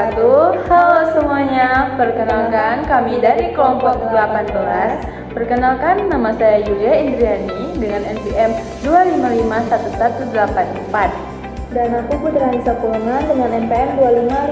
wabarakatuh. Halo semuanya, perkenalkan kami dari kelompok 18. Perkenalkan, nama saya Yulia Indriani dengan NPM 2551184. Dan aku Putra Anissa Pulungan dengan NPM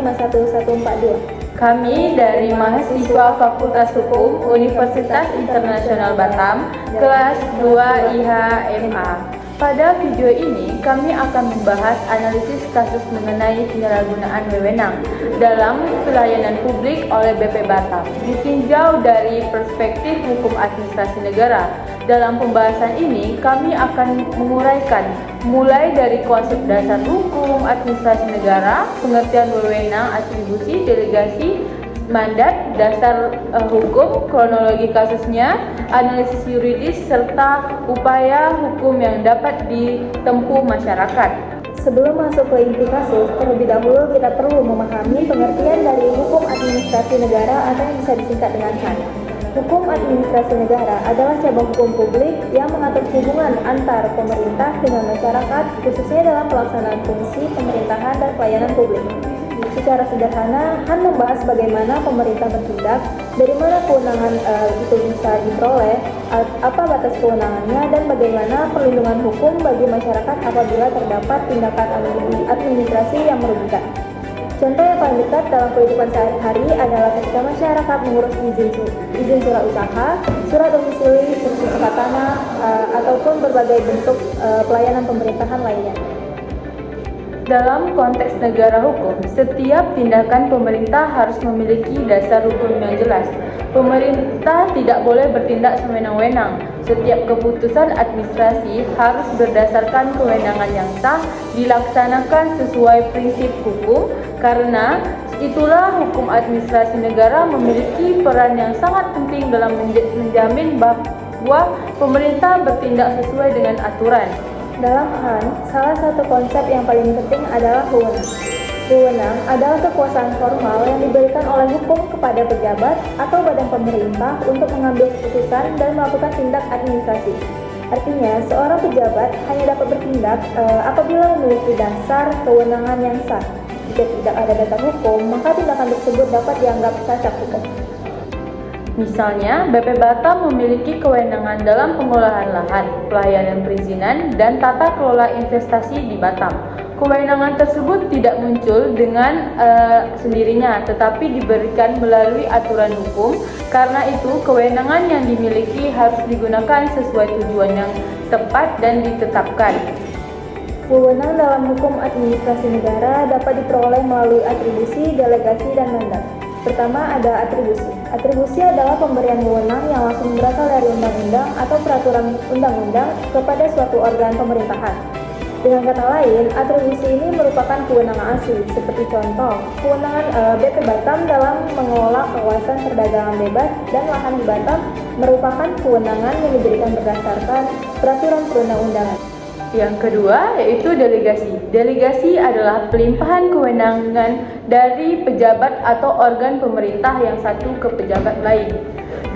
2551142. Kami dari mahasiswa Fakultas Hukum Universitas Internasional Batam, kelas 2 IHMA. Pada video ini, kami akan membahas analisis kasus mengenai penyalahgunaan wewenang dalam pelayanan publik oleh BP Batam, ditinjau dari perspektif hukum administrasi negara. Dalam pembahasan ini, kami akan menguraikan mulai dari konsep dasar hukum administrasi negara, pengertian wewenang, atribusi, delegasi, mandat, dasar hukum, kronologi kasusnya, analisis yuridis, serta upaya hukum yang dapat ditempuh masyarakat. Sebelum masuk ke inti kasus, terlebih dahulu kita perlu memahami pengertian dari hukum administrasi negara atau yang bisa disingkat dengan HAN. Hukum administrasi negara adalah cabang hukum publik yang mengatur hubungan antar pemerintah dengan masyarakat, khususnya dalam pelaksanaan fungsi pemerintahan dan pelayanan publik. Secara sederhana, HAN membahas bagaimana pemerintah bertindak, dari mana kewenangan itu bisa diperoleh, apa batas kewenangannya, dan bagaimana perlindungan hukum bagi masyarakat apabila terdapat tindakan administrasi yang merugikan. Contoh yang paling dekat dalam kehidupan sehari-hari adalah ketika masyarakat mengurus izin surat usaha, surat domisili, sertifikat tanah, ataupun berbagai bentuk pelayanan pemerintahan lainnya. Dalam konteks negara hukum, setiap tindakan pemerintah harus memiliki dasar hukum yang jelas. Pemerintah tidak boleh bertindak sewenang-wenang. Setiap keputusan administrasi harus berdasarkan kewenangan yang sah, dilaksanakan sesuai prinsip hukum, karena itulah hukum administrasi negara memiliki peran yang sangat penting dalam menjamin bahwa pemerintah bertindak sesuai dengan aturan. Dalam HAN, salah satu konsep yang paling penting adalah wewenang. Wewenang adalah kekuasaan formal yang diberikan oleh hukum kepada pejabat atau badan pemerintah untuk mengambil keputusan dan melakukan tindak administrasi. Artinya, seorang pejabat hanya dapat bertindak apabila memiliki dasar kewenangan yang sah. Jika tidak ada dasar hukum, maka tindakan tersebut dapat dianggap cacat hukum. Misalnya, BP Batam memiliki kewenangan dalam pengolahan lahan, pelayanan perizinan, dan tata kelola investasi di Batam. Kewenangan tersebut tidak muncul dengan sendirinya, tetapi diberikan melalui aturan hukum. Karena itu, kewenangan yang dimiliki harus digunakan sesuai tujuan yang tepat dan ditetapkan. Wewenang dalam hukum administrasi negara dapat diperoleh melalui atribusi, delegasi, dan mandat. Pertama, ada atribusi. Atribusi adalah pemberian wewenang yang langsung berasal dari undang-undang atau peraturan undang-undang kepada suatu organ pemerintahan. Dengan kata lain, atribusi ini merupakan kewenangan asli, seperti contoh, kewenangan BP Batam dalam mengelola kawasan perdagangan bebas dan lahan di Batam merupakan kewenangan yang diberikan berdasarkan peraturan perundang-undangan. Yang kedua yaitu delegasi. Delegasi adalah pelimpahan kewenangan dari pejabat atau organ pemerintah yang satu ke pejabat lain.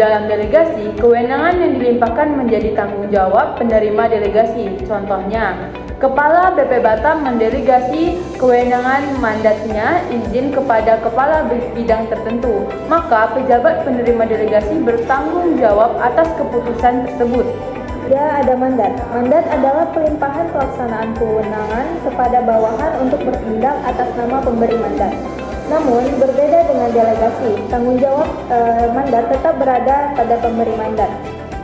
Dalam delegasi, kewenangan yang dilimpahkan menjadi tanggung jawab penerima delegasi. Contohnya, Kepala BP Batam mendelegasi kewenangan mandatnya izin kepada kepala bidang tertentu, maka pejabat penerima delegasi bertanggung jawab atas keputusan tersebut. Ya, ada mandat. Mandat adalah pelimpahan pelaksanaan kewenangan kepada bawahan untuk bertindak atas nama pemberi mandat. Namun, berbeda dengan delegasi, tanggung jawab mandat tetap berada pada pemberi mandat.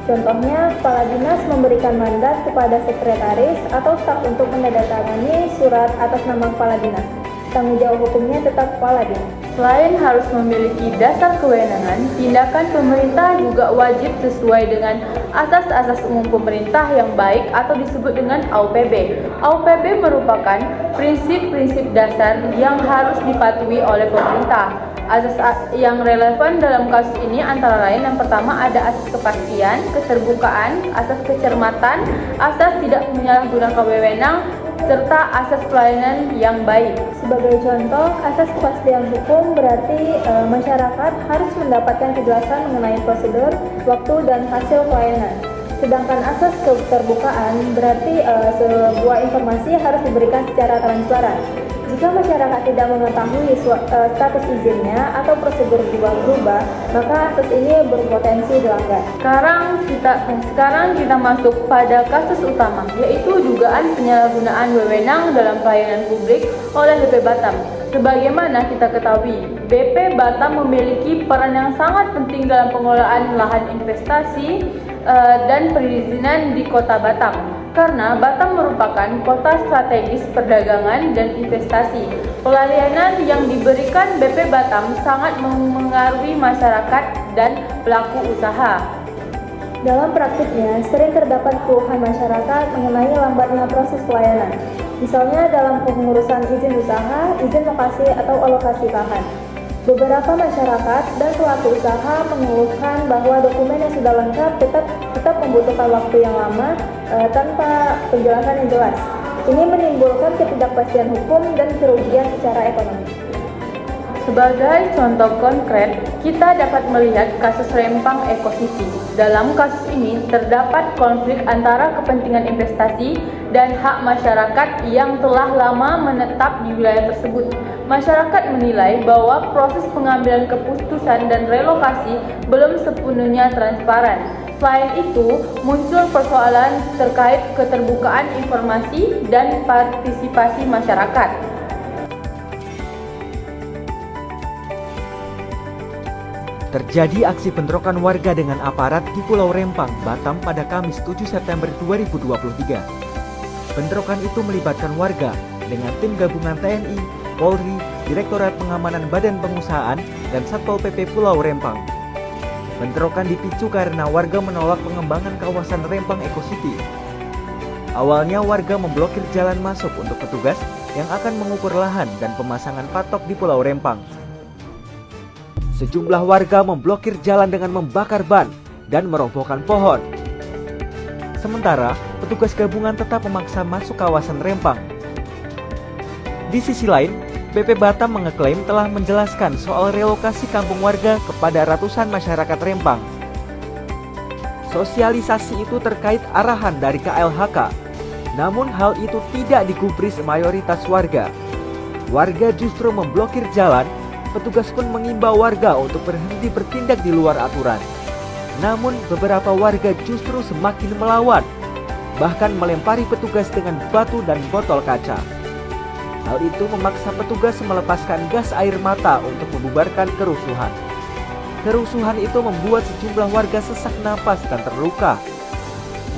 Contohnya, kepala dinas memberikan mandat kepada sekretaris atau staf untuk menandatangani surat atas nama kepala dinas. Tanggung jawab hukumnya tetap kepala dinas. Selain harus memiliki dasar kewenangan, tindakan pemerintah juga wajib sesuai dengan asas-asas umum pemerintah yang baik atau disebut dengan AUPB. AUPB merupakan prinsip-prinsip dasar yang harus dipatuhi oleh pemerintah. Asas yang relevan dalam kasus ini antara lain yang pertama ada asas kepastian, keterbukaan, asas kecermatan, asas tidak menyalahgunakan wewenang, serta asas pelayanan yang baik. Sebagai contoh, asas kepastian hukum berarti masyarakat harus mendapatkan kejelasan mengenai prosedur, waktu, dan hasil pelayanan. Sedangkan asas keterbukaan berarti sebuah informasi harus diberikan secara transparan. Jika masyarakat tidak mengetahui status izinnya atau prosedur berubah, maka akses ini berpotensi dilanggar. Sekarang kita masuk pada kasus utama, yaitu dugaan penyalahgunaan wewenang dalam pelayanan publik oleh BP Batam. Sebagaimana kita ketahui, BP Batam memiliki peran yang sangat penting dalam pengelolaan lahan investasi dan perizinan di Kota Batam. Karena Batam merupakan kota strategis perdagangan dan investasi. Pelayanan yang diberikan BP Batam sangat memengaruhi masyarakat dan pelaku usaha. Dalam praktiknya, sering terdapat keluhan masyarakat mengenai lambatnya proses pelayanan. Misalnya dalam pengurusan izin usaha, izin lokasi atau alokasi lahan. Beberapa masyarakat dan pelaku usaha mengeluhkan bahwa dokumen yang sudah lengkap tetap membutuhkan waktu yang lama tanpa penjelasan yang jelas. Ini menimbulkan ketidakpastian hukum dan kerugian secara ekonomi. Sebagai contoh konkret, kita dapat melihat kasus Rempang Eco City. Dalam kasus ini terdapat konflik antara kepentingan investasi dan hak masyarakat yang telah lama menetap di wilayah tersebut. Masyarakat menilai bahwa proses pengambilan keputusan dan relokasi belum sepenuhnya transparan. Selain itu, muncul persoalan terkait keterbukaan informasi dan partisipasi masyarakat. Terjadi aksi bentrokan warga dengan aparat di Pulau Rempang, Batam pada Kamis 7 September 2023. Bentrokan itu melibatkan warga dengan tim gabungan TNI, Polri, Direktorat Pengamanan Badan Pengusahaan, dan Satpol PP Pulau Rempang. Bentrokan dipicu karena warga menolak pengembangan kawasan Rempang Eco City. Awalnya warga memblokir jalan masuk untuk petugas yang akan mengukur lahan dan pemasangan patok di Pulau Rempang. Sejumlah warga memblokir jalan dengan membakar ban dan merobohkan pohon. Sementara, petugas gabungan tetap memaksa masuk kawasan Rempang. Di sisi lain, BP Batam mengeklaim telah menjelaskan soal relokasi kampung warga kepada ratusan masyarakat Rempang. Sosialisasi itu terkait arahan dari KLHK, namun hal itu tidak digubris mayoritas warga. Warga justru memblokir jalan. Petugas pun mengimbau warga untuk berhenti bertindak di luar aturan. Namun beberapa warga justru semakin melawan, bahkan melempari petugas dengan batu dan botol kaca. Hal itu memaksa petugas melepaskan gas air mata untuk membubarkan kerusuhan. Kerusuhan itu membuat sejumlah warga sesak napas dan terluka.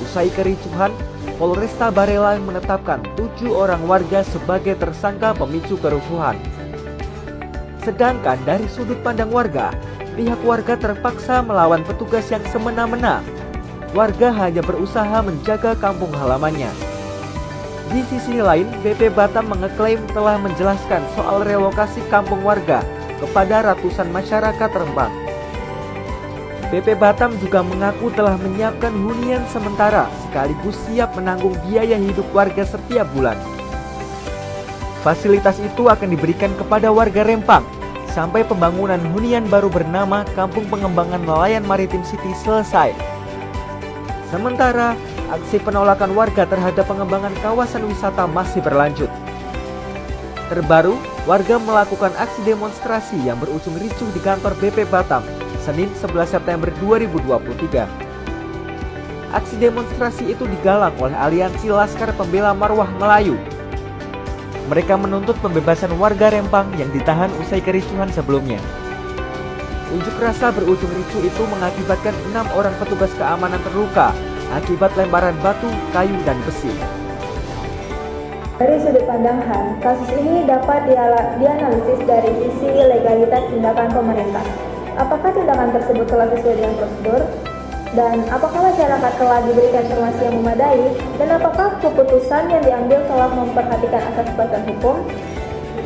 Usai kericuhan, Polresta Barelang menetapkan 7 orang warga sebagai tersangka pemicu kerusuhan. Sedangkan dari sudut pandang warga, pihak warga terpaksa melawan petugas yang semena-mena. Warga hanya berusaha menjaga kampung halamannya. Di sisi lain, BP Batam mengeklaim telah menjelaskan soal relokasi kampung warga kepada ratusan masyarakat Rempang. BP Batam juga mengaku telah menyiapkan hunian sementara sekaligus siap menanggung biaya hidup warga setiap bulan. Fasilitas itu akan diberikan kepada warga Rempang sampai pembangunan hunian baru bernama Kampung Pengembangan Nelayan Maritim City selesai. Sementara, aksi penolakan warga terhadap pengembangan kawasan wisata masih berlanjut. Terbaru, warga melakukan aksi demonstrasi yang berujung ricuh di kantor BP Batam, Senin 11 September 2023. Aksi demonstrasi itu digalang oleh Aliansi Laskar Pembela Marwah Melayu. Mereka menuntut pembebasan warga Rempang yang ditahan usai kericuhan sebelumnya. Unjuk rasa berujung ricuh itu mengakibatkan 6 orang petugas keamanan terluka akibat lemparan batu, kayu, dan besi. Dari sudut pandang HAM, kasus ini dapat dianalisis dari sisi legalitas tindakan pemerintah. Apakah tindakan tersebut telah sesuai dengan prosedur? Dan apakah masyarakat telah diberikan informasi yang memadai? Dan apakah keputusan yang diambil telah memperhatikan asas kepastian hukum?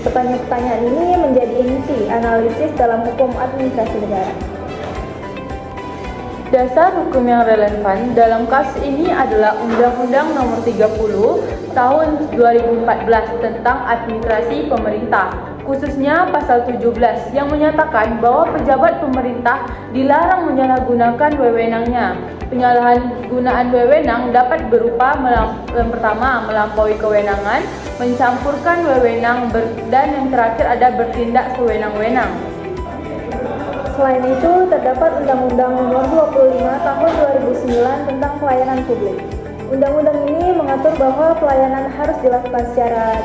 Pertanyaan-pertanyaan ini menjadi inti analisis dalam hukum administrasi negara. Dasar hukum yang relevan dalam kasus ini adalah Undang-Undang Nomor 30 Tahun 2014 tentang Administrasi Pemerintah. khususnya pasal 17 yang menyatakan bahwa pejabat pemerintah dilarang menyalahgunakan wewenangnya. Penyalahgunaan wewenang dapat berupa yang pertama, melampaui kewenangan, mencampurkan wewenang, dan yang terakhir ada bertindak sewenang-wenang. Selain itu, terdapat Undang-Undang Nomor 25 Tahun 2009 tentang Pelayanan Publik. Undang-undang ini mengatur bahwa pelayanan harus dilakukan secara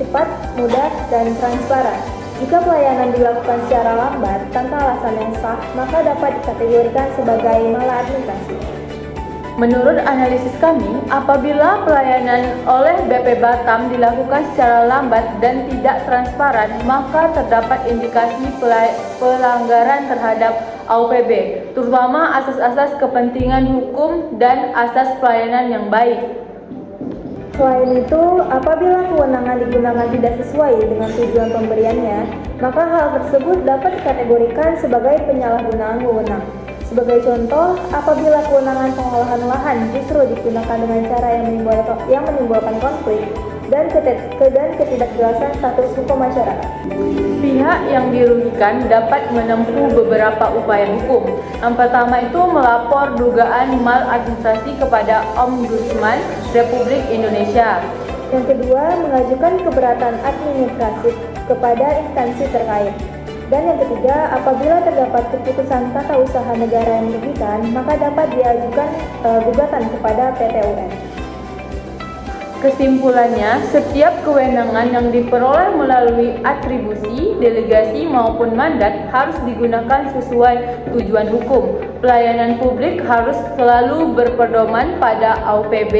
cepat, mudah, dan transparan. Jika pelayanan dilakukan secara lambat tanpa alasan yang sah, maka dapat dikategorikan sebagai maladministrasi. Menurut analisis kami, apabila pelayanan oleh BP Batam dilakukan secara lambat dan tidak transparan, maka terdapat indikasi pelanggaran terhadap AUPB, terutama asas-asas kepentingan hukum dan asas pelayanan yang baik. Selain itu, apabila kewenangan digunakan tidak sesuai dengan tujuan pemberiannya, maka hal tersebut dapat dikategorikan sebagai penyalahgunaan wewenang. Sebagai contoh, apabila kewenangan pengolahan lahan justru digunakan dengan cara yang menimbulkan konflik dan ketidakjelasan status hukum masyarakat. Pihak yang dirugikan dapat menempuh beberapa upaya hukum. Yang pertama itu melapor dugaan maladministrasi kepada Ombudsman Republik Indonesia. Yang kedua, mengajukan keberatan administratif kepada instansi terkait. Dan yang ketiga, apabila terdapat keputusan tata usaha negara yang merugikan, maka dapat diajukan gugatan kepada PT UN. Kesimpulannya, setiap kewenangan yang diperoleh melalui atribusi, delegasi maupun mandat harus digunakan sesuai tujuan hukum. Pelayanan publik harus selalu berpedoman pada AUPB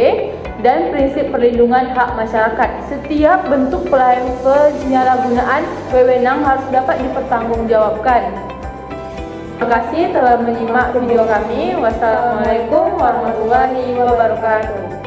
dan prinsip perlindungan hak masyarakat. Setiap bentuk penyalahgunaan wewenang harus dapat dipertanggungjawabkan. Terima kasih telah menyimak video kami. Wassalamualaikum warahmatullahi wabarakatuh.